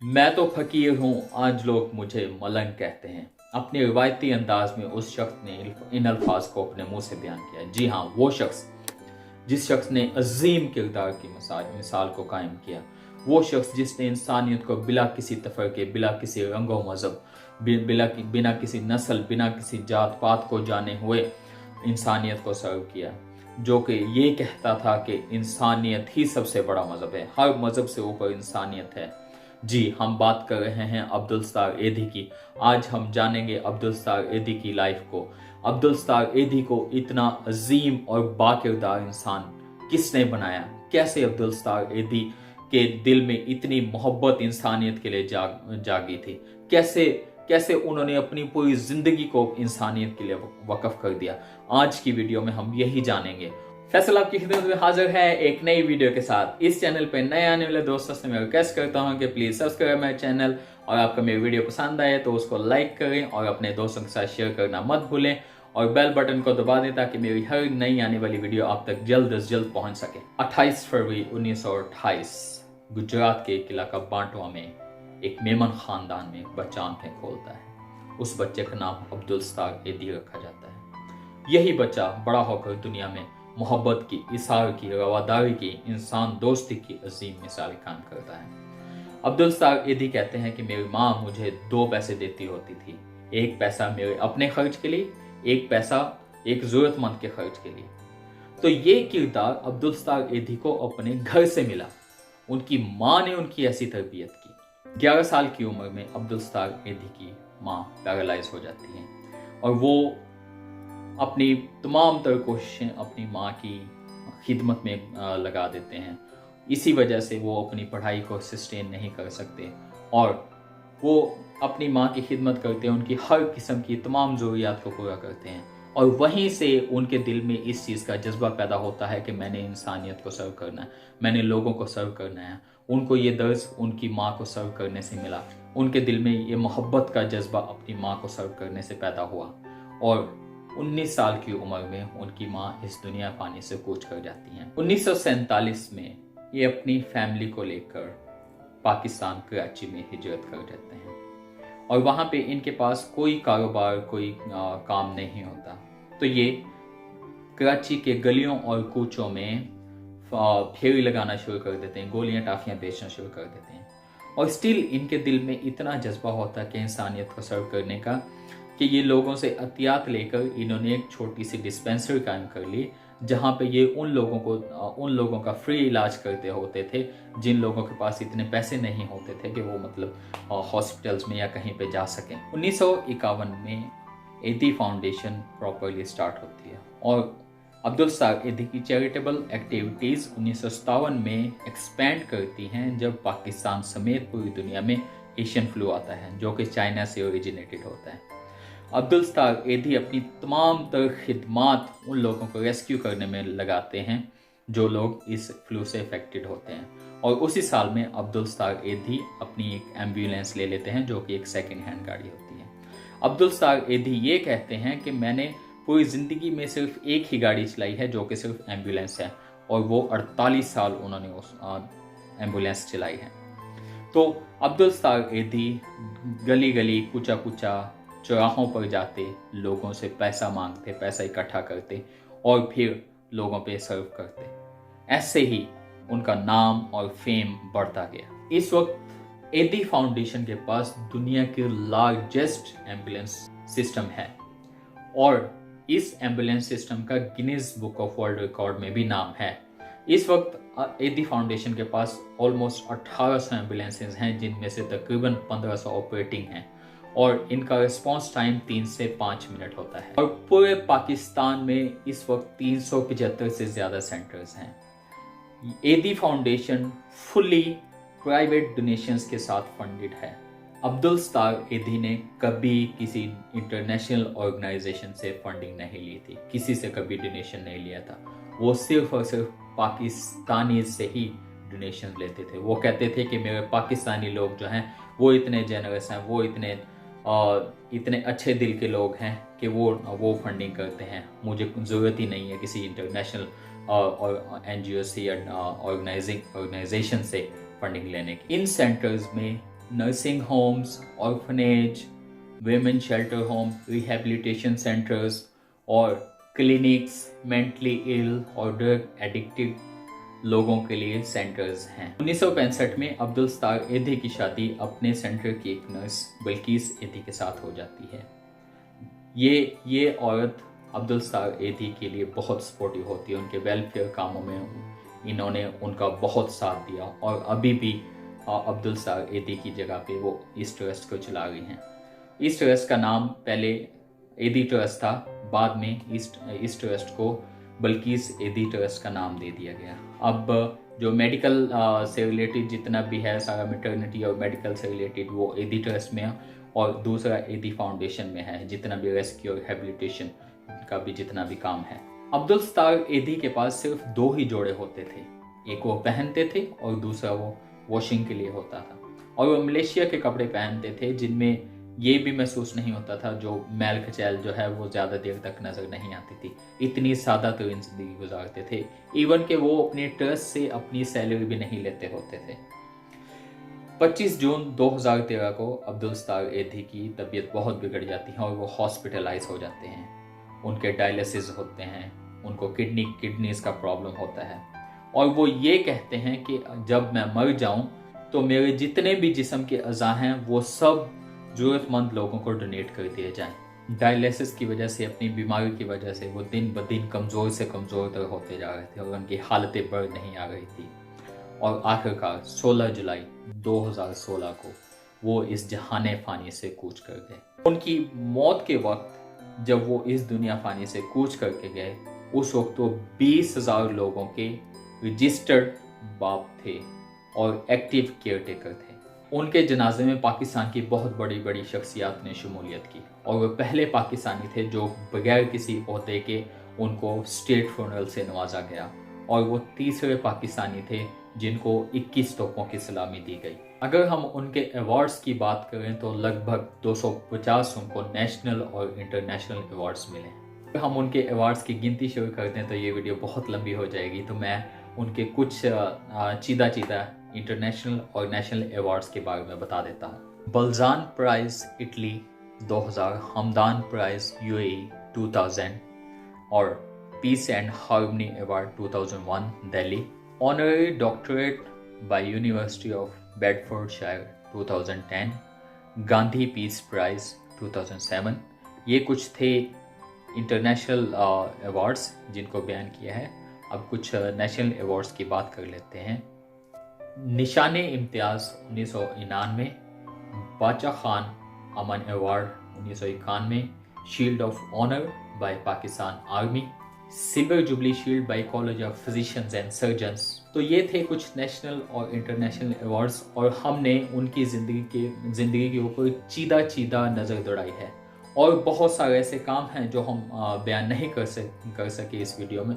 मैं तो फकीर हूँ, आज लोग मुझे मलंग कहते हैं। अपने रिवायती अंदाज में उस शख्स ने इन अल्फाज को अपने मुंह से बयान किया। जी हाँ, वो शख्स जिस शख्स ने अजीम किरदार की मिसाल को कायम किया, वो शख्स जिसने इंसानियत को बिला किसी तफरके, बिला किसी रंगो मजहब, बिना किसी नस्ल, बिना किसी जात पात को जाने हुए इंसानियत को सर्व किया, जो कि ये कहता था कि इंसानियत ही सबसे बड़ा मजहब है, हर मजहब से ऊपर इंसानियत है। जी, हम बात कर रहे हैं अब्दुल सत्तार ऐधी की। आज हम जानेंगे अब्दुल सत्तार ऐधी की लाइफ को। अब्दुल सत्तार ऐधी को इतना अजीम और बाकिरदार इंसान किसने बनाया, कैसे अब्दुल सत्तार ऐधी के दिल में इतनी मोहब्बत इंसानियत के लिए जागी थी, कैसे उन्होंने अपनी पूरी जिंदगी को इंसानियत के लिए वक्फ कर दिया। आज की वीडियो में हम यही जानेंगे। फैसल आपकी खिदमत में हाजिर है एक नई वीडियो के साथ। इस चैनल पर नए आने वाले दोस्तों से मैं रिक्वेस्ट करता हूं कि प्लीज सब्सक्राइब मेरे चैनल, और आपको मेरी वीडियो पसंद आए तो उसको लाइक करें और अपने दोस्तों के साथ शेयर करना मत भूलें, और बेल बटन को दबा दें ताकि मेरी हर नई आने वाली वीडियो आप तक जल्द से जल्द पहुंच सके। 28 फरवरी 1928 गुजरात के एक इलाका बांटवा में एक मेमन खानदान में एक बच्चा आंखें खोलता है। उस बच्चे का नाम अब्दुल सत्तार ऐधी रखा जाता है। यही बच्चा बड़ा होकर दुनिया में मोहब्बत की, इसार की, रवादारी की, इंसान दोस्ती की अजीम मिसालें कायम करता है। अब्दुल सत्तार ऐधी कहते हैं कि मेरी माँ मुझे 2 पैसे देती होती थी, एक पैसा मेरे अपने खर्च के लिए, एक पैसा एक जरूरतमंद के खर्च के लिए। तो ये किरदार अब्दुल सत्तार ऐधी को अपने घर से मिला। उनकी माँ ने उनकी ऐसी तरबियत की। 11 साल की उम्र में अब्दुल सत्तार ऐधी की माँ पैरालाइज हो जाती हैं, और वो अपनी तमाम तर कोशिशें अपनी माँ की खिदमत में लगा देते हैं। इसी वजह से वो अपनी पढ़ाई को सस्टेन नहीं कर सकते, और वो अपनी माँ की खिदमत करते हैं, उनकी हर किस्म की तमाम ज़रूरियात को पूरा करते हैं। और वहीं से उनके दिल में इस चीज़ का जज्बा पैदा होता है कि मैंने इंसानियत को सर्व करना है, मैंने लोगों को सर्व करना है। उनको ये दर्द उनकी माँ को सर्व करने से मिला। उनके दिल में ये मोहब्बत का जज्बा अपनी माँ को सर्व करने से पैदा हुआ, और 19 साल की उम्र में उनकी माँ इस दुनिया पानी से कूच कर जाती हैं। 1947 में ये अपनी फैमिली को लेकर पाकिस्तान कराची में हिजरत कर जाते हैं, और वहाँ पे इनके पास कोई कारोबार, कोई काम नहीं होता। तो ये कराची के गलियों और कूचों में फेरी लगाना शुरू कर देते हैं, गोलियां टाफियां बेचना शुरू कर देते हैं। और स्टिल इनके दिल में इतना जज्बा होता है कि इंसानियत को सर्व करने का, कि ये लोगों से अतियात लेकर इन्होंने एक छोटी सी डिस्पेंसरी कायम कर ली, जहाँ पे ये उन लोगों का फ्री इलाज करते होते थे जिन लोगों के पास इतने पैसे नहीं होते थे कि वो मतलब हॉस्पिटल्स में या कहीं पे जा सकें। 1951 में ऐधी फाउंडेशन प्रॉपरली स्टार्ट होती है, और अब्दुल सत्तार ऐधी की चैरिटेबल एक्टिविटीज़ 1957 में एक्सपेंड करती हैं, जब पाकिस्तान समेत पूरी दुनिया में एशियन फ्लू आता है, जो कि चाइना से ओरिजिनेटेड होता है। अब्दुल सत्तार ऐधी अपनी तमाम तर खिदमात उन लोगों को रेस्क्यू करने में लगाते हैं जो लोग इस फ्लू से अफेक्टेड होते हैं। और उसी साल में अब्दुल सत्तार ऐधी अपनी एक एम्बुलेंस ले लेते हैं, जो कि एक सेकंड हैंड गाड़ी होती है। अब्दुल सत्तार ऐधी ये कहते हैं कि मैंने पूरी ज़िंदगी में सिर्फ एक ही गाड़ी चलाई है, जो कि सिर्फ एम्बुलेंस है, और वो 48 साल उन्होंने उस एम्बुलेंस चलाई है। तो अब्दुल सत्तार ऐधी गली गली, कुचा कुचा, चौराहों पर जाते, लोगों से पैसा मांगते, पैसा इकट्ठा करते, और फिर लोगों पे सर्व करते। ऐसे ही उनका नाम और फेम बढ़ता गया। इस वक्त ऐधी फाउंडेशन के पास दुनिया के लार्जेस्ट एम्बुलेंस सिस्टम है, और इस एम्बुलेंस सिस्टम का Guinness book of world record में भी नाम है। इस वक्त ऐधी फाउंडेशन के पास ऑलमोस्ट 1800 एम्बुलेंसेज हैं, जिनमें से तकरीबन 1500 ऑपरेटिंग हैं, और इनका रिस्पांस टाइम 3 से 5 मिनट होता है। और पूरे पाकिस्तान में इस वक्त 375 से ज़्यादा सेंटर्स हैं। ऐधी फाउंडेशन फुली प्राइवेट डोनेशंस के साथ फंडेड है। अब्दुल सत्तार ऐधी ने कभी किसी इंटरनेशनल ऑर्गेनाइजेशन से फंडिंग नहीं ली थी, किसी से कभी डोनेशन नहीं लिया था। वो सिर्फ और सिर्फ पाकिस्तानी से ही डोनेशन लेते थे। वो कहते थे कि मेरे पाकिस्तानी लोग जो हैं वो इतने जेनरस हैं, वो इतने अच्छे दिल के लोग हैं कि वो फंडिंग करते हैं। मुझे ज़रूरत ही नहीं है किसी इंटरनेशनल NGO से या ऑर्गेनाइजेशन से फंडिंग लेने की। इन सेंटर्स में nursing homes, orphanage, women shelter home, rehabilitation centers और क्लिनिक्स, मेंटली इल और ड्रग एडिक्टेड लोगों के लिए सेंटर्स हैं। 1965 में अब्दुल सत्तार एधी की शादी अपने सेंटर की एक नर्स बल्कीस एधी के साथ हो जाती है। ये औरत अब्दुल सत्तार एधी के लिए बहुत सपोर्टिव होती है। उनके वेलफेयर कामों में इन्होंने उनका बहुत साथ दिया और अभी भी अब्दुल सत्तार एधी की जगह पे वो इस ट्रस्ट को चला रही हैं। इस ट्रस्ट का नाम पहले एधी ट्रस्ट था, बाद में इस ट्रस्ट को बल्कीस एधी ट्रस्ट का नाम दे दिया गया। अब जो मेडिकल से रिलेटेड जितना भी है सारा मैटरनिटी और मेडिकल से रिलेटेड वो एधी ट्रस्ट में है और दूसरा एधी फाउंडेशन में है, जितना भी रेस्क्यू और रिहेबिलिटेशन का भी जितना भी काम है। अब्दुल सत्तार एधी के पास सिर्फ 2 ही जोड़े होते थे, एक वो पहनते थे और दूसरा वो वॉशिंग के लिए होता था। और वो मलेशिया के कपड़े पहनते थे जिनमें ये भी महसूस नहीं होता था जो मैल कचैल जो है वो ज़्यादा देर तक नज़र नहीं आती थी। इतनी सादा तरीन जिंदगी गुजारते थे, इवन के वो अपने ट्रस्ट से अपनी सैलरी भी नहीं लेते होते थे। 25 जून 2013 को अब्दुल सत्तार एधी की तबीयत बहुत बिगड़ जाती है और वो हॉस्पिटलाइज हो जाते हैं। उनके डायलिसिस होते हैं, उनको किडनीज का प्रॉब्लम होता है और वो ये कहते हैं कि जब मैं मर जाऊं तो मेरे जितने भी जिस्म के अज़ा हैं वो सब ज़रूरतमंद लोगों को डोनेट कर दिए जाएं। डायलिसिस की वजह से, अपनी बीमारी की वजह से वो दिन ब दिन कमज़ोर से कमज़ोर तर होते जा रहे थे और उनकी हालतें बढ़ नहीं आ रही थी। और आखिरकार 16 जुलाई 2016 को वो इस जहाने फ़ानी से कूच कर गए। उनकी मौत के वक्त जब वो इस दुनिया फ़ानी से कूच करके गए, उस वक्त वो 20,000 लोगों के रजिस्टर्ड बाप थे और एक्टिव केयर टेकर थे। उनके जनाजे में पाकिस्तान की बहुत बड़ी बड़ी शख्सियात ने शमूलियत की और वो पहले पाकिस्तानी थे जो बगैर किसी ओहदे के उनको स्टेट फ्यूनरल से नवाजा गया और वो तीसरे पाकिस्तानी थे जिनको 21 तोपों की सलामी दी गई। अगर हम उनके अवार्ड्स की बात करें तो लगभग 250 उनको नेशनल और इंटरनेशनल अवार्ड्स मिले। अगर हम उनके अवार्ड्स की गिनती शुरू करते हैं तो ये वीडियो बहुत लंबी हो जाएगी, तो मैं उनके कुछ चीदा इंटरनेशनल और नेशनल अवार्ड्स के बारे में बता देता हूँ। Balzan prize Italy 2000, Hamdan prize UAE 2000 और peace and harmony award 2001 Delhi, honorary doctorate by university of Bedfordshire 2010, Gandhi peace prize 2007। ये कुछ थे इंटरनेशल अवार्ड्स जिनको बयान किया है। अब कुछ नेशनल अवार्ड्स की बात कर लेते हैं। निशाने इम्तियाज़ 1999, Bacha Khan Aman award 1991, shield of honour by Pakistan army, silver jubilee shield by college of physicians and surgeons. तो ये थे कुछ नेशनल और इंटरनेशनल अवार्ड्स और हमने उनकी ज़िंदगी के ऊपर चीदा नज़र दौड़ाई है। और बहुत सारे ऐसे काम हैं जो हम बयान नहीं कर सके इस वीडियो में।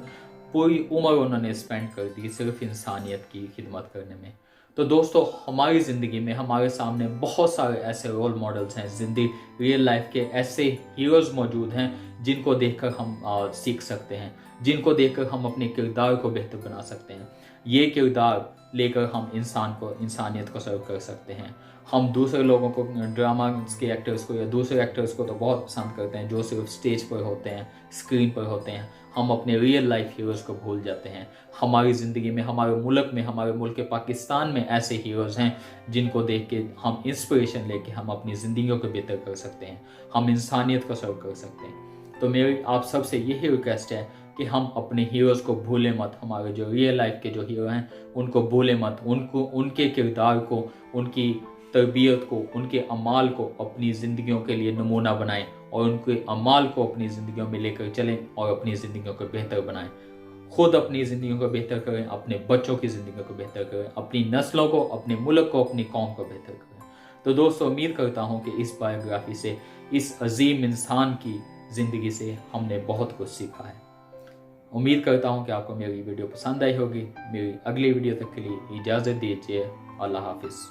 पूरी उम्र उन्होंने स्पेंड कर दी सिर्फ इंसानियत की खिदमत करने में। तो दोस्तों, हमारी ज़िंदगी में हमारे सामने बहुत सारे ऐसे रोल मॉडल्स हैं, जिंदगी रियल लाइफ के ऐसे हीरोज़ मौजूद हैं जिनको देखकर हम सीख सकते हैं, जिनको देखकर हम अपने किरदार को बेहतर बना सकते हैं। ये किरदार लेकर हम इंसानियत को सर्व कर सकते हैं। हम दूसरे लोगों को, ड्रामा के एक्टर्स को या दूसरे एक्टर्स को तो बहुत पसंद करते हैं जो सिर्फ स्टेज पर होते हैं, स्क्रीन पर होते हैं। हम अपने रियल लाइफ हीरोज़ को भूल जाते हैं। हमारी ज़िंदगी में, हमारे मुल्क पाकिस्तान में ऐसे हीरोज़ हैं जिनको देख के हम इंस्पिरेशन लेके हम अपनी ज़िंदगियों को बेहतर कर सकते हैं, हम इंसानियत को सर्व कर सकते हैं। तो मेरी आप सबसे यही रिक्वेस्ट है कि हम अपने हीरोज़ को भूलें मत। हमारे जो रियल लाइफ के जो हीरो हैं उनको भूलें मत, उनके किरदार को, उनकी तरबियत को, उनके अमाल को अपनी ज़िंदगियों के लिए नमूना बनाएं और उनके अमाल को अपनी ज़िंदगियों में लेकर चलें और अपनी ज़िंदगियों को बेहतर बनाएं। खुद अपनी ज़िंदगियों को बेहतर करें, अपने बच्चों की ज़िंदगियों को बेहतर करें, अपनी नस्लों को, अपने मुल्क को, अपनी कौम को बेहतर करें। तो दोस्तों, उम्मीद करता हूँ कि इस बायोग्राफी से, इस अजीम इंसान की ज़िंदगी से हमने बहुत कुछ सीखा है। उम्मीद करता हूँ कि आपको मेरी वीडियो पसंद आई होगी। मेरी अगली वीडियो तक के लिए इजाज़त दीजिए। अल्लाह हाफिज़।